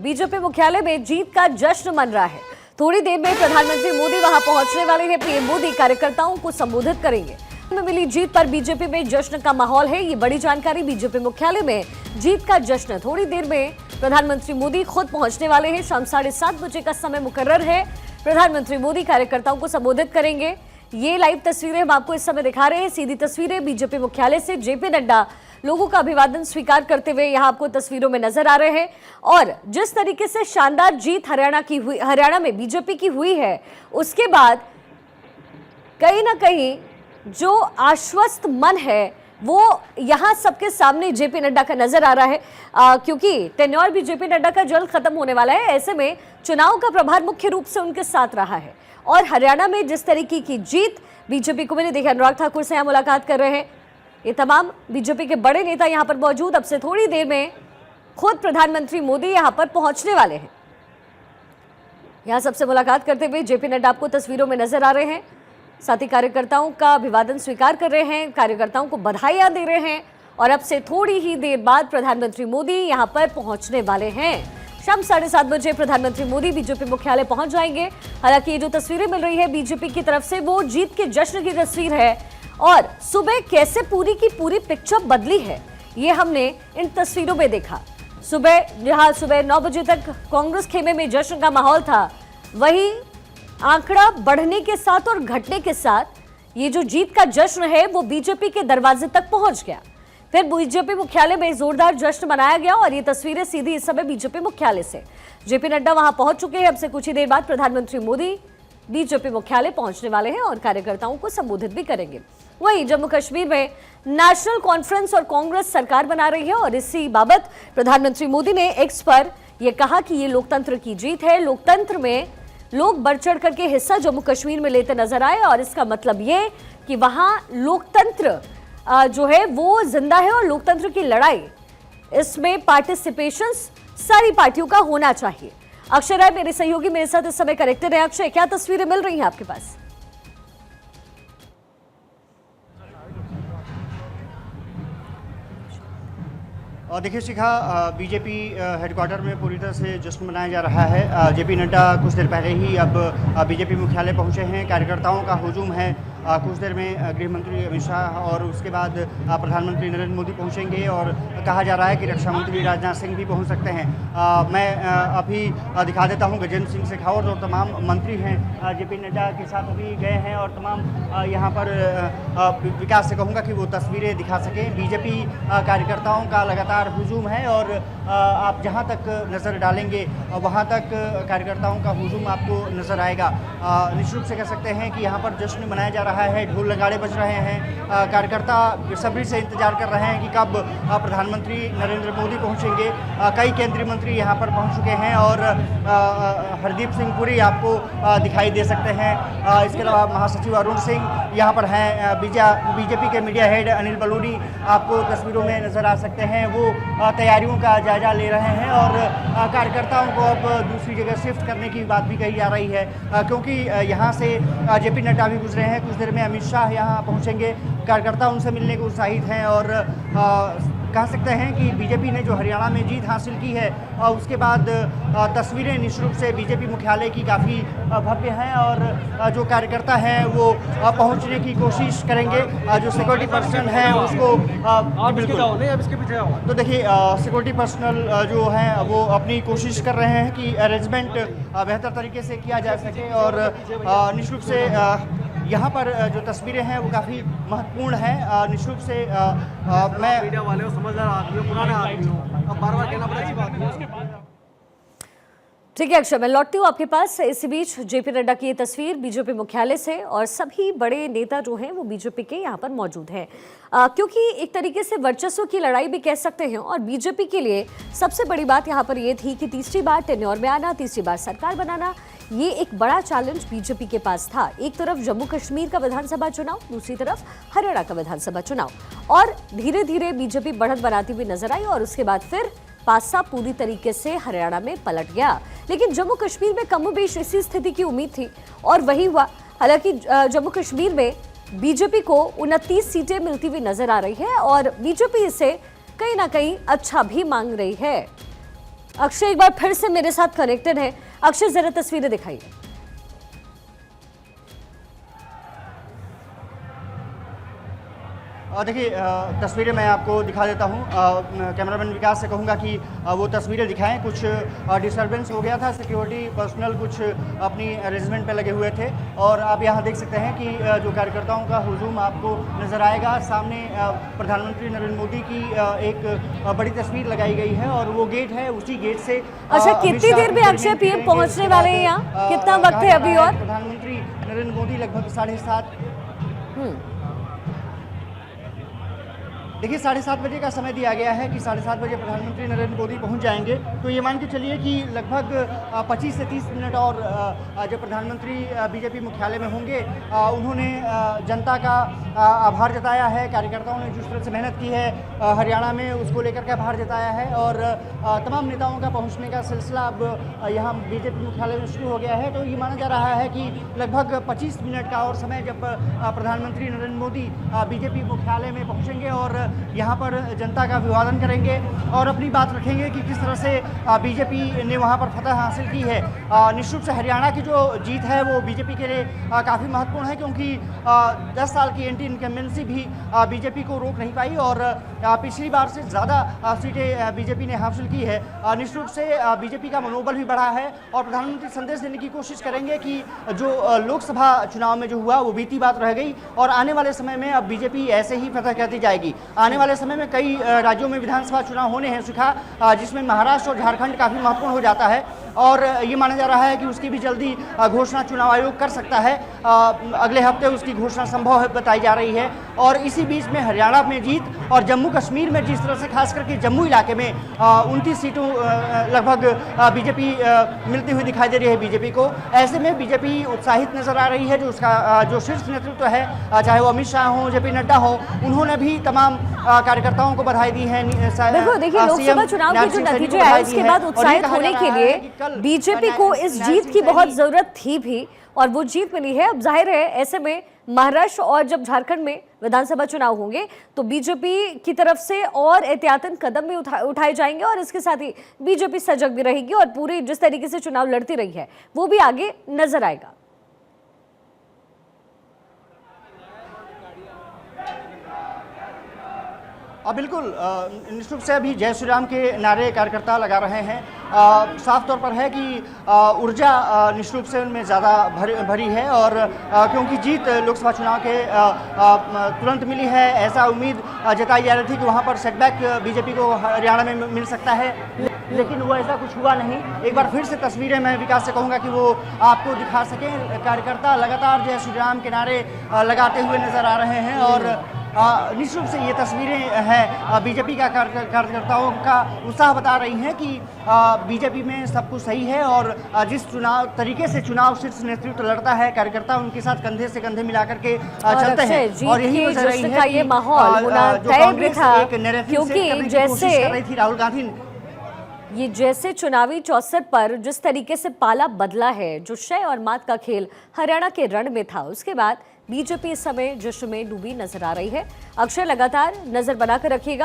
BJP मुख्यालय में जीत का जश्न मन रहा है। थोड़ी देर में प्रधानमंत्री मोदी वहां पहुंचने वाले हैं। पीएम मोदी कार्यकर्ताओं को संबोधित करेंगे। में मिली जीत पर बीजेपी में जश्न का माहौल है। ये बड़ी जानकारी। बीजेपी मुख्यालय में जीत का जश्न। थोड़ी देर में प्रधानमंत्री मोदी खुद पहुंचने वाले हैं। शाम 7:30 बजे का समय मुकर्रर है। प्रधानमंत्री मोदी कार्यकर्ताओं को संबोधित करेंगे। ये लाइव तस्वीरें हम आपको इस समय दिखा रहे हैं। सीधी तस्वीरें बीजेपी मुख्यालय से। जेपी नड्डा लोगों का अभिवादन स्वीकार करते हुए यहां आपको तस्वीरों में नजर आ रहे हैं। और जिस तरीके से शानदार जीत हरियाणा में बीजेपी की हुई है, उसके बाद कहीं ना कहीं जो आश्वस्त मन है वो यहां सबके सामने जेपी नड्डा का नजर आ रहा है, क्योंकि टेन्योर भी जेपी नड्डा का जल्द खत्म होने वाला है। ऐसे में चुनाव का प्रभार मुख्य रूप से उनके साथ रहा है। और हरियाणा में जिस तरीके की जीत बीजेपी को मिली, देखिए अनुराग ठाकुर से यहां मुलाकात कर रहे हैं। ये तमाम बीजेपी के बड़े नेता यहां पर मौजूद। अब से थोड़ी देर में खुद प्रधानमंत्री मोदी यहां पर पहुंचने वाले हैं। यहां सबसे मुलाकात करते हुए जेपी नड्डा आपको तस्वीरों में नजर आ रहे हैं। साथ ही कार्यकर्ताओं का अभिवादन स्वीकार कर रहे हैं, कार्यकर्ताओं को बधाइयां दे रहे हैं। और अब से थोड़ी ही देर बाद प्रधानमंत्री मोदी यहां पर पहुंचने वाले हैं। शाम 7:30 बजे प्रधानमंत्री मोदी बीजेपी मुख्यालय पहुंच जाएंगे। हालांकि ये जो तस्वीरें मिल रही है बीजेपी की तरफ से, वो जीत के जश्न की तस्वीर है। और सुबह कैसे पूरी की पूरी पिक्चर बदली है, ये हमने इन तस्वीरों में देखा। जहां सुबह 9 बजे तक कांग्रेस खेमे में जश्न का माहौल था, वही आंकड़ा बढ़ने के साथ और घटने के साथ ये जो जीत का जश्न है वो बीजेपी के दरवाजे तक पहुंच गया। फिर बीजेपी मुख्यालय में जोरदार जश्न मनाया गया। और ये तस्वीरें सीधी इस समय बीजेपी मुख्यालय से। जेपी नड्डा वहां पहुंच चुके हैं। अब से कुछ ही देर बाद प्रधानमंत्री मोदी बीजेपी मुख्यालय पहुंचने वाले हैं और कार्यकर्ताओं को संबोधित भी करेंगे। वहीं जम्मू कश्मीर में नेशनल कॉन्फ्रेंस और कांग्रेस सरकार बना रही है। और इसी बाबत प्रधानमंत्री मोदी ने एक्स पर यह कहा कि ये लोकतंत्र की जीत है। लोकतंत्र में लोग बढ़ चढ़ करके हिस्सा जम्मू कश्मीर में लेते नजर आए। और इसका मतलब ये कि वहां लोकतंत्र जो है वो जिंदा है। और लोकतंत्र की लड़ाई, इसमें पार्टिसिपेशन सारी पार्टियों का होना चाहिए। अक्षय राय मेरे सहयोगी मेरे साथ इस समय कनेक्टेड है। अक्षय, क्या तस्वीरें मिल रही हैं आपके पास? देखिए शिखा, बीजेपी हेडक्वार्टर में पूरी तरह से जश्न मनाया जा रहा है। जेपी नड्डा कुछ देर पहले ही अब बीजेपी मुख्यालय पहुंचे हैं। कार्यकर्ताओं का हुजूम है। कुछ देर में गृह मंत्री अमित शाह और उसके बाद प्रधानमंत्री नरेंद्र मोदी पहुंचेंगे। और कहा जा रहा है कि रक्षा मंत्री राजनाथ सिंह भी पहुंच सकते हैं। मैं अभी दिखा देता हूं, गजेंद्र सिंह शेखावत और तमाम मंत्री हैं जेपी नड्डा के साथ अभी गए हैं। और तमाम यहाँ पर विकास से कहूँगा कि वो तस्वीरें दिखा सकें। बीजेपी कार्यकर्ताओं का लगातार हुजूम है। और आप जहाँ तक नज़र डालेंगे वहाँ तक कार्यकर्ताओं का हुजूम आपको नज़र आएगा। निश्चित रूप से कह सकते हैं कि यहाँ पर जश्न मनाया जा रहा है। ढोल नगाड़े बज रहे हैं। कार्यकर्ता बेसब्री से इंतजार कर रहे हैं कि कब प्रधानमंत्री नरेंद्र मोदी पहुंचेंगे। कई केंद्रीय मंत्री यहां पर पहुंच चुके हैं। और हरदीप सिंह पुरी आपको दिखाई दे सकते हैं। इसके अलावा महासचिव अरुण सिंह यहां पर हैं। बीजेपी के मीडिया हेड अनिल बलूनी आपको तस्वीरों में नज़र आ सकते हैं। वो तैयारियों का जायजा ले रहे हैं। और कार्यकर्ताओं को अब दूसरी जगह शिफ्ट करने की बात भी कही जा रही है, क्योंकि यहाँ से जेपी नड्डा भी गुजरे हैं। कुछ देर में अमित शाह यहाँ पहुँचेंगे। कार्यकर्ता उनसे मिलने को उत्साहित हैं। और कह सकते हैं कि बीजेपी ने जो हरियाणा में जीत हासिल की है, उसके बाद तस्वीरें निश्चित रूप से बीजेपी मुख्यालय की काफ़ी भव्य हैं। और जो कार्यकर्ता हैं वो पहुंचने की कोशिश करेंगे। जो सिक्योरिटी पर्सनल हैं उसको तो देखिए, सिक्योरिटी पर्सनल जो हैं वो अपनी कोशिश कर रहे हैं कि अरेंजमेंट बेहतर तरीके से किया जा सके। और निश्चित रूप से यहाँ पर जो तस्वीरें हैं वो काफ़ी महत्वपूर्ण हैं। निश्चित रूप से मैं मीडिया वाले हो, समझदार आदमी हो, पुराने आदमी हो, अब बार-बार कहना बड़ी अच्छी बात है। ठीक है अक्षय, मैं लौटती हूँ आपके पास। इसी बीच जेपी नड्डा की ये तस्वीर बीजेपी मुख्यालय से। और सभी बड़े नेता जो हैं वो बीजेपी के यहाँ पर मौजूद हैं, क्योंकि एक तरीके से वर्चस्व की लड़ाई भी कह सकते हैं। और बीजेपी के लिए सबसे बड़ी बात यहाँ पर ये थी कि तीसरी बार टेन्योर में आना, तीसरी बार सरकार बनाना, ये एक बड़ा चैलेंज बीजेपी के पास था। एक तरफ जम्मू कश्मीर का विधानसभा चुनाव, दूसरी तरफ हरियाणा का विधानसभा चुनाव। और धीरे धीरे बीजेपी बढ़त बनाती हुई नजर आई। और उसके बाद फिर पासा पूरी तरीके से हरियाणा में पलट गया। लेकिन जम्मू कश्मीर में कमोबेश इसी स्थिति की उम्मीद थी और वही हुआ। हालांकि जम्मू कश्मीर में बीजेपी को 29 सीटें मिलती हुई नजर आ रही है और बीजेपी इसे कहीं ना कहीं अच्छा भी मांग रही है। अक्षय एक बार फिर से मेरे साथ कनेक्टेड है। अक्षय, जरा तस्वीरें दिखाइए। देखिए, तस्वीरें मैं आपको दिखा देता हूँ। कैमरामैन विकास से कहूँगा कि वो तस्वीरें दिखाएं। कुछ डिस्टर्बेंस हो गया था, सिक्योरिटी पर्सनल कुछ अपनी अरेंजमेंट पे लगे हुए थे और आप यहाँ देख सकते हैं कि जो कार्यकर्ताओं का हुजूम आपको नज़र आएगा। सामने प्रधानमंत्री नरेंद्र मोदी की एक बड़ी तस्वीर लगाई गई है और वो गेट है, उसी गेट से अच्छा, कितनी देर में अक्षय पीएम पहुँचने वाले हैं यहाँ? कितना वक्त है अभी? और प्रधानमंत्री नरेंद्र मोदी लगभग 7:30 देखिए 7:30 बजे का समय दिया गया है कि 7:30 बजे प्रधानमंत्री नरेंद्र मोदी पहुंच जाएंगे। तो ये मान के चलिए कि लगभग 25 से 30 मिनट और जब प्रधानमंत्री बीजेपी मुख्यालय में होंगे, उन्होंने जनता का आभार जताया है। कार्यकर्ताओं ने जिस तरह से मेहनत की है हरियाणा में, उसको लेकर के आभार जताया है और तमाम नेताओं का पहुँचने का सिलसिला अब यहाँ बीजेपी मुख्यालय में शुरू हो गया है। तो ये माना जा रहा है कि लगभग 25 मिनट का और समय जब प्रधानमंत्री नरेंद्र मोदी बीजेपी मुख्यालय में पहुँचेंगे और यहाँ पर जनता का अभिवादन करेंगे और अपनी बात रखेंगे कि किस तरह से बीजेपी ने वहाँ पर फतह हासिल की है। निश्चित रूप से हरियाणा की जो जीत है वो बीजेपी के लिए काफ़ी महत्वपूर्ण है, क्योंकि 10 साल की एंटी इनकम्बेंसी भी बीजेपी को रोक नहीं पाई और पिछली बार से ज़्यादा सीटें बीजेपी ने हासिल की है। निश्चित रूप से बीजेपी का मनोबल भी बढ़ा है और प्रधानमंत्री संदेश देने की कोशिश करेंगे कि जो लोकसभा चुनाव में जो हुआ वो बीती बात रह गई और आने वाले समय में अब बीजेपी ऐसे ही फतह करती जाएगी। आने वाले समय में कई राज्यों में विधानसभा चुनाव होने हैं शिखा, जिसमें महाराष्ट्र और झारखंड काफ़ी महत्वपूर्ण हो जाता है और ये माना जा रहा है कि उसकी भी जल्दी घोषणा चुनाव आयोग कर सकता है। अगले हफ्ते उसकी घोषणा संभव है बताई जा रही है और इसी बीच में हरियाणा में जीत और जम्मू कश्मीर में जिस तरह से खास करके जम्मू इलाके में 29 सीटों लगभग बीजेपी मिलती हुई दिखाई दे रही है बीजेपी को। ऐसे में बीजेपी उत्साहित नजर आ रही है। जो उसका जो शीर्ष नेतृत्व है, चाहे वो अमित शाह हो, जेपी नड्डा हो, उन्होंने भी तमाम कार्यकर्ताओं को बधाई दी है। देखो देखिए, लोकसभा चुनाव के जो नतीजे आए उसके बाद उत्साहित होने के लिए बीजेपी को इस जीत की बहुत जरूरत थी भी और वो जीत मिली है। अब जाहिर है ऐसे में महाराष्ट्र और जब झारखंड में विधानसभा चुनाव होंगे तो बीजेपी की तरफ से और एहतियातन कदम भी उठाए जाएंगे और इसके साथ ही बीजेपी सजग भी रहेगी और पूरी जिस तरीके से चुनाव लड़ती रही है वो भी आगे नजर आएगा। बिल्कुल, निश्चित रूप से अभी जय श्री राम के नारे कार्यकर्ता लगा रहे हैं। साफ तौर पर है कि ऊर्जा निश्चित रूप से उनमें ज़्यादा भरी है और क्योंकि जीत लोकसभा चुनाव के तुरंत मिली है, ऐसा उम्मीद जताई जा रही थी कि वहाँ पर सेटबैक बीजेपी को हरियाणा में मिल सकता है, लेकिन वो ऐसा कुछ हुआ नहीं। एक बार फिर से तस्वीरें मैं विकास से कहूँगा कि वो आपको दिखा सकें। कार्यकर्ता लगातार जय श्री राम के नारे लगाते हुए नजर आ रहे हैं और निश्चित रूप से ये तस्वीरें हैं बीजेपी का कार्यकर्ताओं का उत्साह बता रही हैं कि बीजेपी में सब कुछ सही है और जिस चुनाव तरीके से चुनाव शीर्ष नेतृत्व लड़ता है, कार्यकर्ता उनके साथ कंधे से कंधे मिलाकर के चलते हैं और यही वजह रही है कि माहौल होना तय भी था, क्योंकि जैसे थी राहुल गांधी ये जैसे चुनावी चौसर पर जिस तरीके से पाला बदला है, जो शय और मात का खेल हरियाणा के रण में था, उसके बाद बीजेपी इस समय जश्न में डूबी नजर आ रही है। अक्षय लगातार नजर बनाकर रखिएगा।